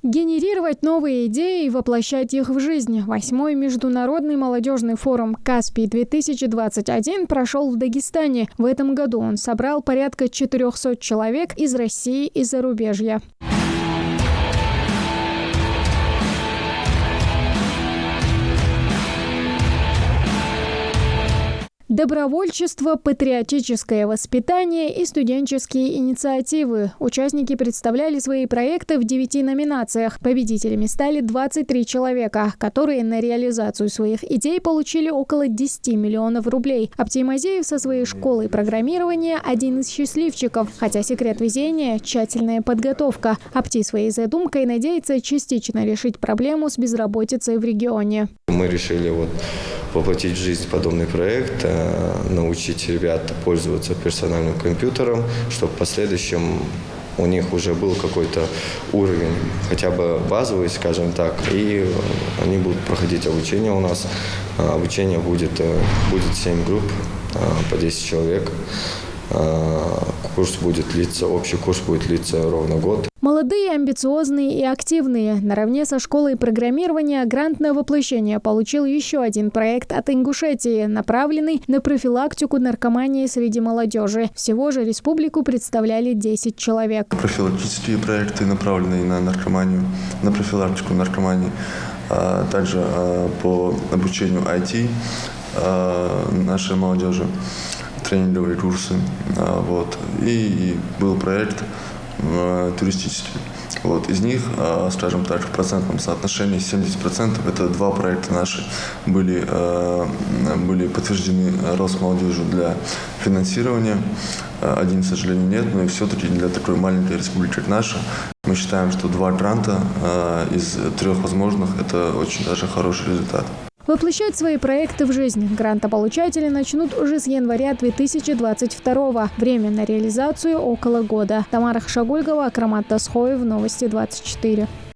Генерировать новые идеи и воплощать их в жизнь. 8-й международный молодежный форум «Каспий-2021» прошел в Дагестане. В этом году он собрал порядка 400 человек из России и зарубежья. Добровольчество, патриотическое воспитание и студенческие инициативы. Участники представляли свои проекты в 9 номинациях. Победителями стали 23 человека, которые на реализацию своих идей получили около 10 миллионов рублей. Аптей Мазеев со своей школой программирования – один из счастливчиков. Хотя секрет везения – тщательная подготовка. Аптей своей задумкой надеется частично решить проблему с безработицей в регионе. Мы решили воплотить в жизнь подобный проект, научить ребят пользоваться персональным компьютером, чтобы в последующем у них уже был какой-то уровень, хотя бы базовый, скажем так, и они будут проходить обучение у нас. Обучение будет 7 групп по 10 человек. Общий курс будет длиться ровно год. Молодые, амбициозные и активные. Наравне со школой программирования грант на воплощение получил еще один проект от Ингушетии, направленный на профилактику наркомании среди молодежи. Всего же республику представляли 10 человек. Профилактические проекты, направленные на наркоманию, на профилактику наркомании, также по обучению IT нашей молодежи, тренинговые курсы. И был проект туристический. Из них, скажем так, в процентном соотношении 70% это 2 проекта наши были подтверждены Росмолодежью для финансирования. Один, к сожалению, нет, но и все-таки для такой маленькой республики, как наша, мы считаем, что 2 гранта из 3 возможных – это очень даже хороший результат. Воплощать свои проекты в жизнь грантополучатели начнут уже с января 2022. Время на реализацию около года. Тамара Хашагульгова, Акрамат Тасхоев, Новости 24.